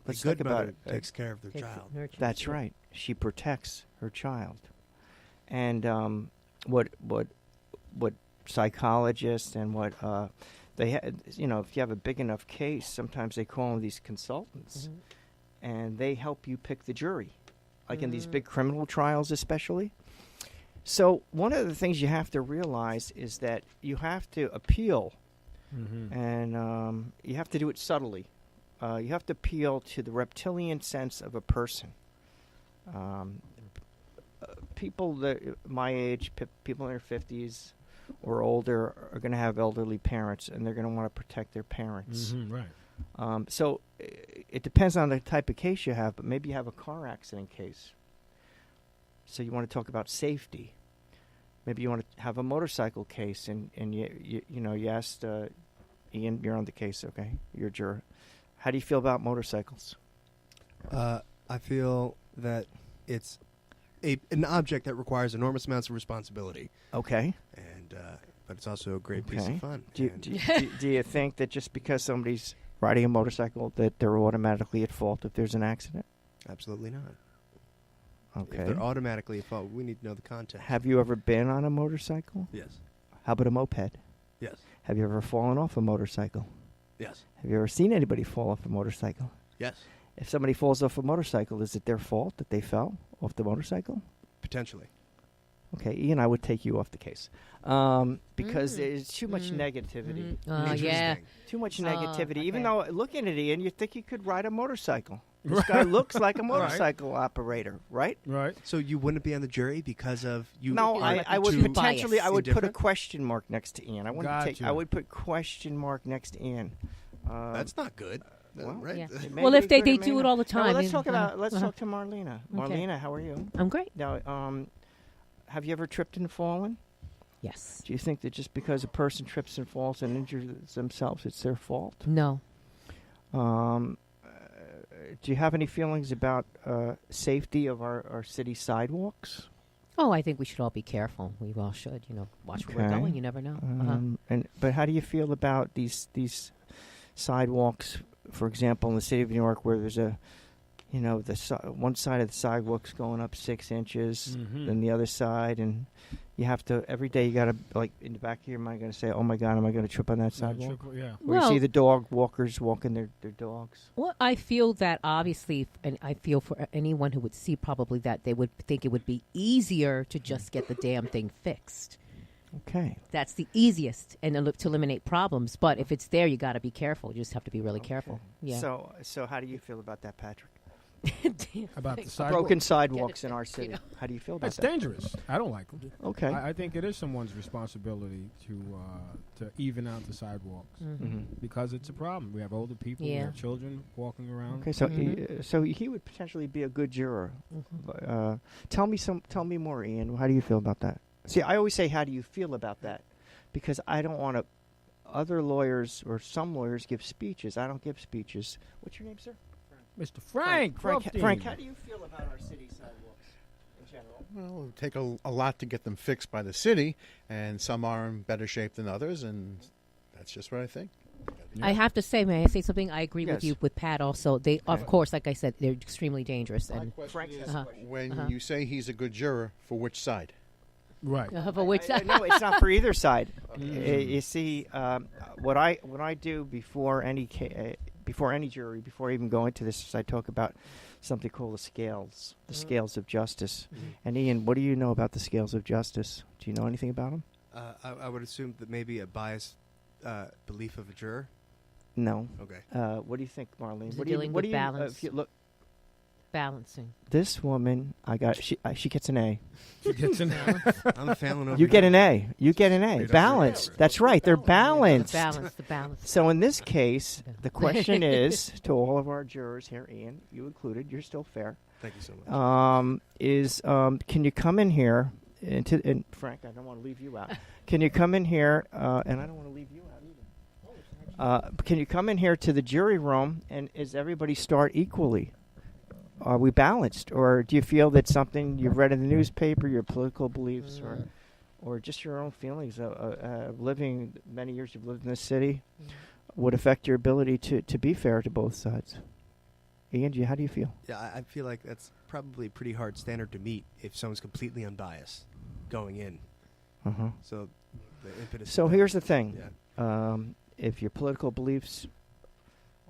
Let's a good think about mother it. takes care of their child. That's right. She protects her child. And what psychologists and what they if you have a big enough case, sometimes they call in these consultants, and they help you pick the jury, like in these big criminal trials, especially. So one of the things you have to realize is that you have to appeal, and you have to do it subtly. You have to appeal to the reptilian sense of a person. People that my age, people in their 50s, or older are going to have elderly parents, and they're going to want to protect their parents. Right. So it depends on the type of case you have, but maybe you have a car accident case. So you want to talk about safety. Maybe you want to have a motorcycle case, and you asked Ian, you're on the case, okay? You're a juror. How do you feel about motorcycles? I feel that it's an object that requires enormous amounts of responsibility. Okay. And but it's also a great piece of fun. Do you think that just because somebody's riding a motorcycle that they're automatically at fault if there's an accident? Absolutely not. Okay. If they're automatically at fault, we need to know the context. Have you ever been on a motorcycle? Yes. How about a moped? Yes. Have you ever fallen off a motorcycle? Yes. Have you ever seen anybody fall off a motorcycle? Yes. If somebody falls off a motorcycle, is it their fault that they fell off the motorcycle? Potentially. Okay, Ian, I would take you off the case because there's too much negativity. Yeah. Too much Oh, negativity. Even okay. though, looking at Ian, you think he could ride a motorcycle. This guy looks like a motorcycle operator, right? Right. So you wouldn't be on the jury because of you? No, are I would too potentially. I would put a indifferent? question mark next to Ian. I wouldn't take. Gotcha. I would put question mark next to Ian. That's not good. well, right? Yeah. It may Well, be if they good, it may do it not. all the Now, time, let's you- talk about. Let's uh-huh. talk to Marlena. Okay. Marlena, how are you? I'm great. Now, have you ever tripped and fallen? Yes. Do you think that just because a person trips and falls and injures themselves, it's their fault? No. Do you have any feelings about safety of our city sidewalks? Oh, I think we should all be careful. We all should, watch where we're Okay. going. You never know. But how do you feel about these sidewalks, for example, in the city of New York, where there's one side of the sidewalk's going up 6 inches, then the other side, and you have to every day. You got to, like, in the back of your mind, going to say, "Oh my God, am I going to trip on that sidewalk?" Yeah. Or you see the dog walkers walking their dogs. Well, I feel that obviously, and I feel for anyone who would see probably that they would think it would be easier to just get the damn thing fixed. Okay. That's the easiest, and to eliminate problems. But if it's there, you got to be careful. You just have to be really careful. Yeah. So how do you feel about that, Patrick? About the sidewalk. Broken sidewalks in our city. How do you feel about It's that? dangerous. I don't like them. Okay. I think it is someone's responsibility to even out the sidewalks because it's a problem. We have older people, we Yeah. have children walking around. Okay, so he would potentially be a good juror. Tell me more, Ian. How do you feel about that? See, I always say, "How do you feel about that?" Because I don't want to. Other lawyers or some lawyers give speeches. I don't give speeches. What's your name, sir? Mr. Frank. Frank, Ruffstein. how do you feel about our city sidewalks in general? Well, it would take a lot to get them fixed by the city, and some are in better shape than others, and that's just what I think. I have to say, may I say something? I agree with Yes. you with Pat also. They, of course, like I said, they're extremely dangerous. My And question Frank is, has a question. when you say he's a good juror, for which side? Right. for which No, it's not for either side. You see, what I do before any jury, before even going to this, is I talk about something called the scales of justice. And Ian, what do you know about the scales of justice? Do you know anything about them? I would assume that maybe a biased belief of a juror. No. Okay. What do you think, Marlene? Is it What do you dealing what with do you, balance? if you look, balancing. this woman, she gets an A. She gets in there. I'm failing over. You get an A. You get an A. Straight up. Balanced. That's right. They're balanced. The balance. So in this case, the question is to all of our jurors here, Ian, you included. You're still fair. Thank you so much. Can you come in here? And Frank, I don't want to leave you out. Can you come in here? And I don't want to leave you out either. Can you come in here to the jury room? And is everybody start equally? Are we balanced, or do you feel that something you've read in the newspaper, your political beliefs, or just your own feelings of living many years you've lived in this city, would affect your ability to be fair to both sides? Ian, how do you feel? Yeah, I feel like that's probably a pretty hard standard to meet if someone's completely unbiased going in. So the impetus. So here's the thing: Yeah. if your political beliefs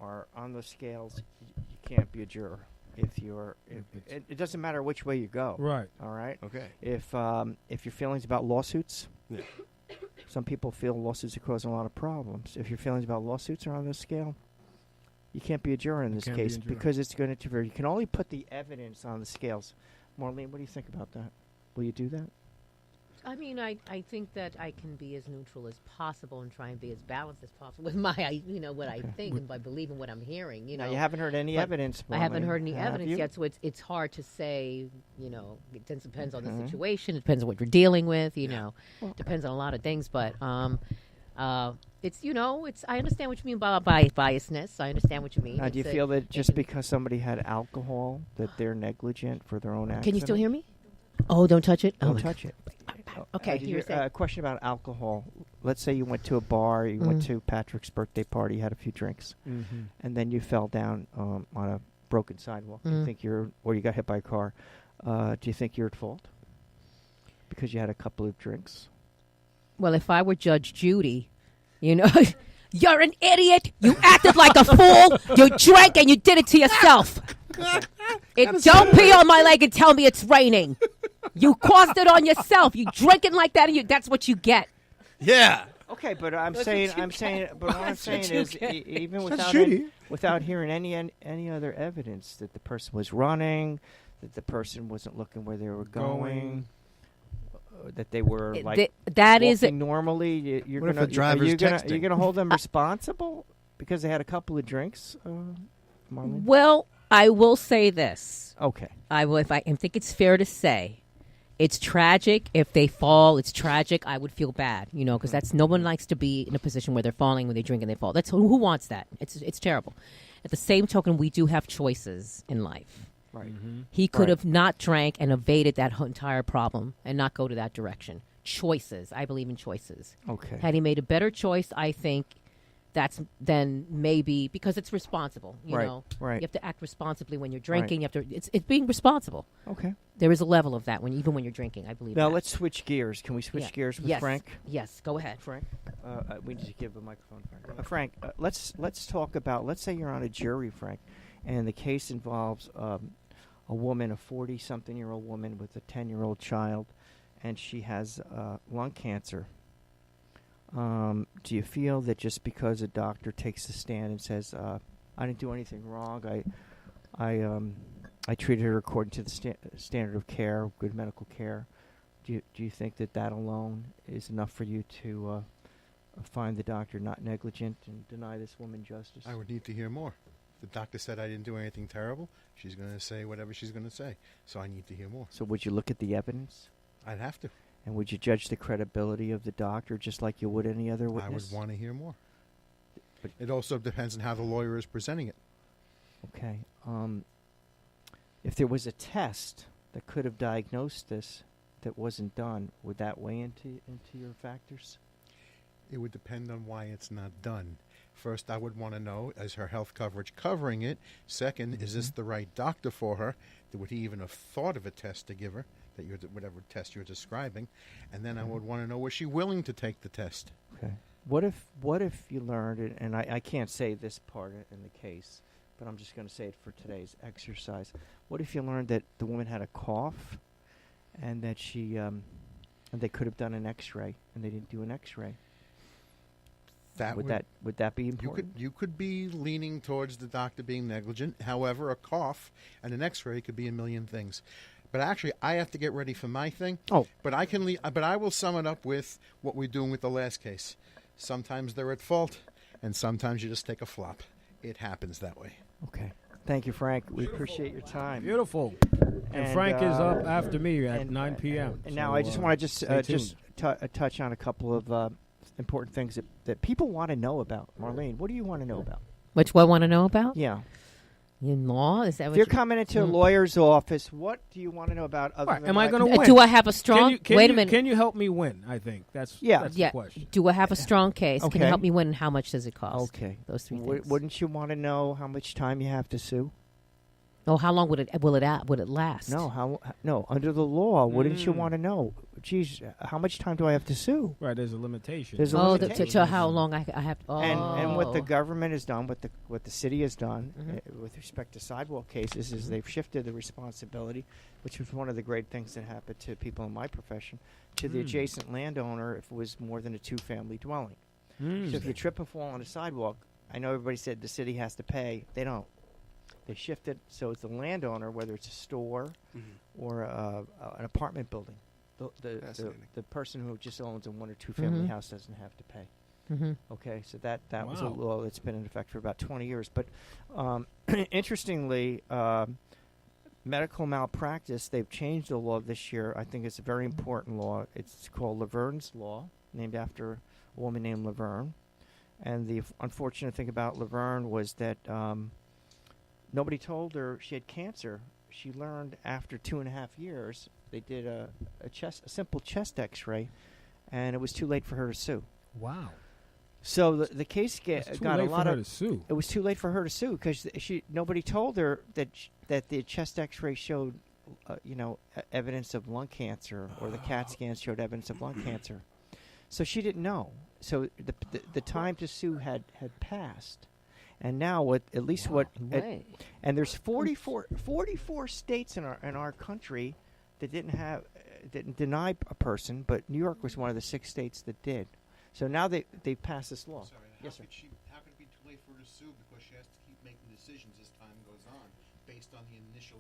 are on the scales, you can't be a juror. It doesn't matter which way you go. Right. All right. Okay. If your feelings about lawsuits, Yeah. some people feel lawsuits are causing a lot of problems. If your feelings about lawsuits are on this scale, you can't be a juror in this can't be case a juror. because it's going to interfere. You can only put the evidence on the scales. Marlene, what do you think about that? Will you do that? I mean, I think that I can be as neutral as possible and try and be as balanced as possible with my, what I think and by believing what I'm hearing. Now, you haven't heard any But evidence. I haven't Marlene, heard any have evidence you? yet, so it's hard to say. It depends on the situation. It depends on what you're dealing with. Depends on a lot of things. But it's I understand what you mean by biasness. I understand what you mean. Now, do you feel that just because somebody had alcohol, that they're negligent for their own actions? Can you still hear me? Oh, don't touch it. Don't touch it. Okay, did you were saying- a question about alcohol. Let's say you went to a bar, you went to Patrick's birthday party, you had a few drinks, and then you fell down on a broken sidewalk. You think or you got hit by a car. Do you think you're at fault because you had a couple of drinks? Well, if I were Judge Judy, you're an idiot. You acted like a fool. You drank and you did it to yourself. Don't pee on my leg and tell me it's raining. You caused it on yourself. You drinking like that, and that's what you get. Yeah. Okay, but what I'm saying is, even without hearing any other evidence that the person was running, that the person wasn't looking where they were going, that they were walking normally, you're What if gonna a driver's texting? you're gonna hold them responsible because they had a couple of drinks, Marlene? Well, I will say this. Okay. I think it's fair to say it's tragic if they fall. It's tragic. I would feel bad, because that's no one likes to be in a position where they're falling when they drink and they fall. That's who wants that. It's terrible. At the same token, we do have choices in life. Right. He could have not drank and evaded that entire problem and not go to that direction. Choices. I believe in choices. Okay. Had he made a better choice, I think that's then maybe because it's responsible. You know, Right. You have to act responsibly when you're drinking. You have to. It's being responsible. Okay. There is a level of that even when you're drinking. I believe. Now that. let's switch gears. Can we switch gears with Yes. Frank? Yes. Go ahead. Frank, we need to give a microphone. Frank, let's talk about. Let's say you're on a jury, Frank, and the case involves a woman, a 40-something-year-old woman with a 10-year-old child, and she has lung cancer. Do you feel that just because a doctor takes a stand and says, "I didn't do anything wrong. I treated her according to the standard of care, good medical care," do you think that alone is enough for you to find the doctor not negligent and deny this woman justice? I would need to hear more. The doctor said I didn't do anything terrible. She's going to say whatever she's going to say. So I need to hear more. So would you look at the evidence? I'd have to. And would you judge the credibility of the doctor just like you would any other witness? I would want to hear more. But it also depends on how the lawyer is presenting it. Okay. If there was a test that could have diagnosed this that wasn't done, would that weigh into your factors? It would depend on why it's not done. First, I would want to know, is her health coverage covering it? Second, is this the right doctor for her? Would he even have thought of a test to give her, whatever test you're describing? And then I would want to know, was she willing to take the test? Okay. What if you learned, and I can't say this part in the case, but I'm just going to say it for today's exercise. What if you learned that the woman had a cough and that and they could have done an X-ray and they didn't do an X-ray? Would that be important? You could be leaning towards the doctor being negligent. However, a cough and an X-ray could be a million things. But actually, I have to get ready for my thing. Oh, but I will sum it up with what we're doing with the last case. Sometimes they're at fault, and sometimes you just take a flop. It happens that way. Okay. Thank you, Frank. We appreciate your time. Beautiful. And Frank is up after me at 9 p.m. And now I just want to touch on a couple of important things that people want to know about. Marlene, what do you want to know about? Which one I want to know about? Yeah. In law? Is that If what you're coming into a lawyer's office, what do you want to know about other than am I going to win? Do I have a strong... Wait a minute. Can you help me win, I think? That's the question. Do I have a strong case? Okay. Can you help me win, and how much does it cost? Okay. Those three things. Wouldn't you want to know how much time you have to sue? Oh, how long would it last? No, under the law, wouldn't you want to know? Geez, how much time do I have to sue? Right, there's a limitation. There's a limitation. To how long I have to... Oh. And what the government has done, what the city has done with respect to sidewalk cases is they've shifted the responsibility, which was one of the great things that happened to people in my profession, to the adjacent landowner if it was more than a two-family dwelling. So if you trip and fall on a sidewalk, I know everybody said the city has to pay. They don't. They shifted so it's the landowner, whether it's a store or an apartment building, the Fascinating. the person who just owns a 1 or 2 family Mhm. house doesn't have to pay. Mm-hmm. Okay, so that was a Wow. law that's been in effect for about 20 years. But interestingly, medical malpractice, they've changed the law this year. I think it's a very important law. It's called Laverne's Law, named after a woman named Laverne. And the unfortunate thing about Laverne was that nobody told her she had cancer. She learned after 2.5 years. They did a simple chest X-ray, and it was too late for her to sue. Wow. So the case It's too got late a lot for her of. to sue. It was too late for her to sue because nobody told her that that the chest X-ray showed, evidence of lung cancer, or the CAT scans showed evidence of lung cancer. So she didn't know. So the time to sue had passed, and now at least Right. and there's 44 states in our country that didn't deny a person, but New York was one of the 6 states that did. So now they passed this law. Sorry, Yes, sir. How could it be too late for her to sue because she has to keep making decisions as time goes on based on the initial?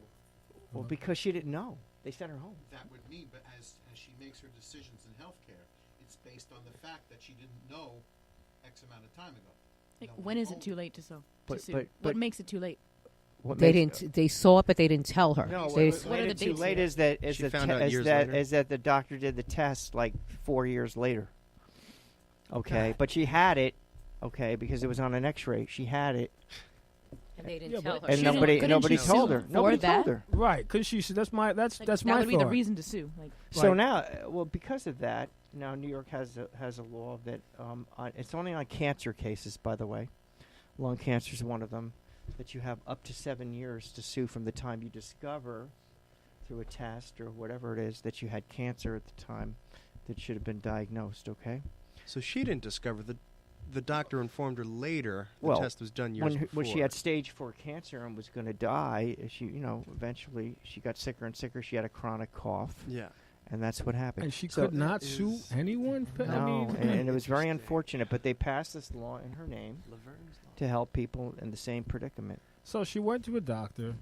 Well, because she didn't know, they sent her home. That would mean, but as she makes her decisions in healthcare, it's based on the fact that she didn't know X amount of time ago. Like, No one when is it told too her. late to sue? But- sue? but- What makes it too late? What They makes- didn't. They saw it, but they didn't tell her. No, They What are the too dates late here? is that She found out years later. is that the doctor did the test like 4 years later. Okay, God. but she had it. Okay, because it was on an X-ray. She had it, And they didn't Yeah, tell but- her. and Couldn't- nobody couldn't nobody she told sue her. for Nobody that? told her. Right, because that's my Like, that's that my would be the thought. reason to sue. Like, So Right. now, because of that, now New York has a law that it's only on cancer cases, by the way. Lung cancer is one of them, that you have up to 7 years to sue from the time you discover through a test or whatever it is that you had cancer at the time that should have been diagnosed. Okay. So she didn't discover the doctor informed her later. The Well, test was done years before. When she had stage 4 cancer and was going to die, she eventually she got sicker and sicker. She had a chronic cough, Yeah. and that's what happened. And she So- could not is- sue anyone. I No, mean, and it was very Interesting. unfortunate. But they passed this law in her name Laverne's Law. to help people in the same predicament. so she went to a doctor,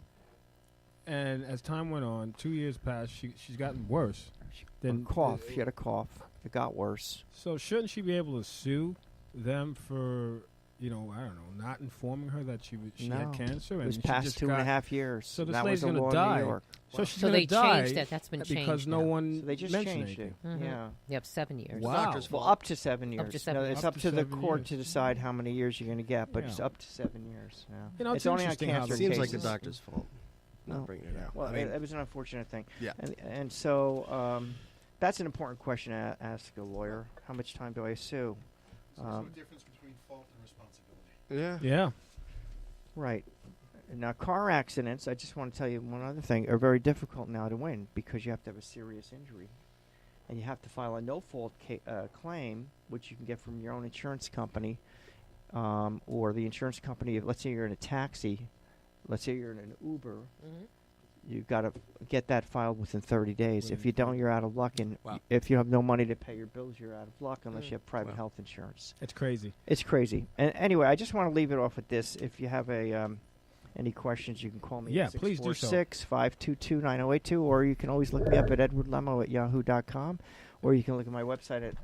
and as time went on, 2 years passed. She's gotten worse. Then Cough. She had a cough. It got worse. So shouldn't she be able to sue them for, I don't know, not informing her that she No. had cancer? It and was she past just 2.5 years. So this that lady's was a gonna law die. in New York. So she's So gonna they die changed that. That's been changed because no now. one So they just mentioned changed it. anything. Mhm. Yeah. Yep, 7 years. Wow. Doctor's Well, fault. up to 7 years. Up to 7 No, it's years. up to the 7 court years. to decide how many years you're going to get, but it's Yeah. up to 7 years. Yeah. It's only on interesting how cancer the- Seems like the cases. doctor's fault. Not No. bringing it out. Well, I mean, it was an unfortunate thing. yeah. And so that's an important question to ask a lawyer. How much time do I sue? So there's no difference between fault and responsibility. Yeah. Yeah. Right. Now, car accidents, I just want to tell you one other thing, are very difficult now to win because you have to have a serious injury. And you have to file a no-fault claim, which you can get from your own insurance company or the insurance company. Let's say you're in a taxi. Let's say you're in an Uber. Mhm. You've got to get that filed within 30 days. If you don't, you're out of luck. And Wow. if you have no money to pay your bills, you're out of luck unless you have private Wow. health insurance. It's crazy. It's crazy. And anyway, I just want to leave it off with this. If you have any questions, you can call me Yeah, at please do so. 646-522-9082, or you can always look me up at edwardlemmo@yahoo.com, or you can look at my website at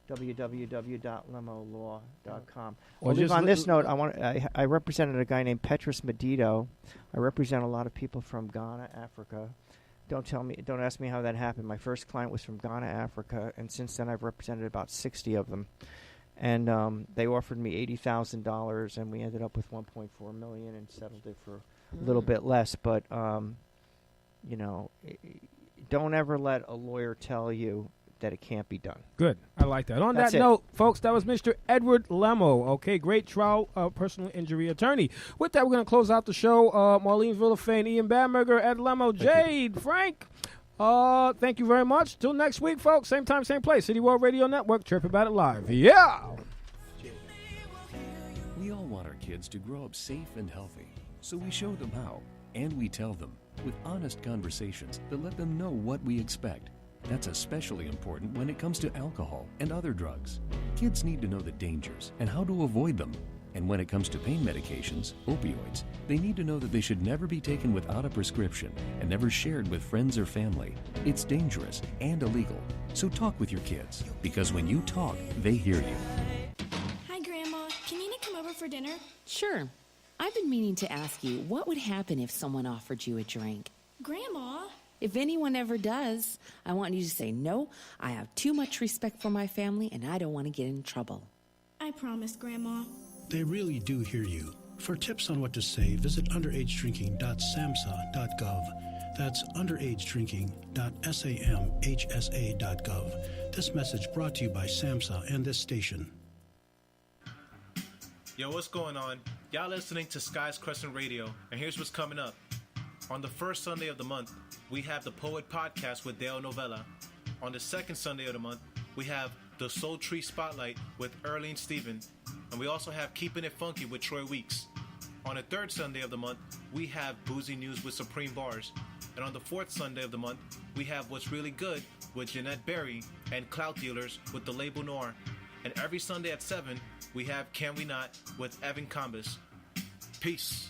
www.lemolaw.com. Or I'll leave just on li- this note, I represented a guy named Petrus Medito. I represent a lot of people from Ghana, Africa. Don't ask me how that happened. My first client was from Ghana, Africa, and since then I've represented about 60 of them. And they offered me $80,000, and we ended up with $1.4 million and settled it for a little bit less. But don't ever let a lawyer tell you that it can't be done. Good. I like that. On That's that it. note, folks, that was Mr. Edward Lemmo. Okay, great trial personal injury attorney. With that, we're going to close out the show. Marlene Villafane, Ian Bamberger, Ed Lemmo, Jade, Frank. Thank you very much. Till next week, folks. Same time, same place. City World Radio Network. Chirp About It Live. Yeah. We all want our kids to grow up safe and healthy, so we show them how, and we tell them with honest conversations that let them know what we expect. That's especially important when it comes to alcohol and other drugs. Kids need to know the dangers and how to avoid them. And when it comes to pain medications, opioids, they need to know that they should never be taken without a prescription and never shared with friends or family. It's dangerous and illegal. So talk with your kids, because when you talk, they hear you. Hi, Grandma. Can Nina come over for dinner? Sure. I've been meaning to ask you, what would happen if someone offered you a drink? Grandma? If anyone ever does, I want you to say, no, I have too much respect for my family and I don't want to get in trouble. I promise, Grandma. They really do hear you. For tips on what to say, visit underagedrinking.samhsa.gov. That's underagedrinking.samhsa.gov. This message brought to you by SAMHSA and this station. Yo, what's going on? Y'all listening to Sky's Crescent Radio, and here's what's coming up. On the first Sunday of the month, we have the Poet Podcast with Dale Novella. On the second Sunday of the month, we have the Soul Tree Spotlight with Earlene Stephen. And we also have Keeping It Funky with Troy Weeks. On the third Sunday of the month, we have Boozy News with Supreme Bars. And on the fourth Sunday of the month, we have What's Really Good with Jeanette Berry and Clout Dealers with The Label Noir. And every Sunday at 7, we have Can We Not with Evan Combis. Peace.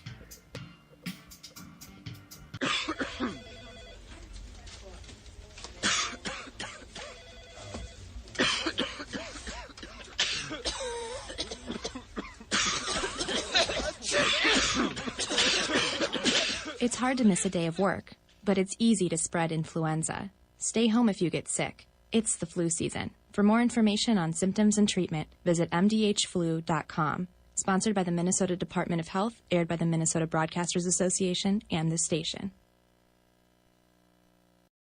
It's hard to miss a day of work, but it's easy to spread influenza. Stay home if you get sick. It's the flu season. For more information on symptoms and treatment, visit mdhflu.com. Sponsored by the Minnesota Department of Health, aired by the Minnesota Broadcasters Association and this station.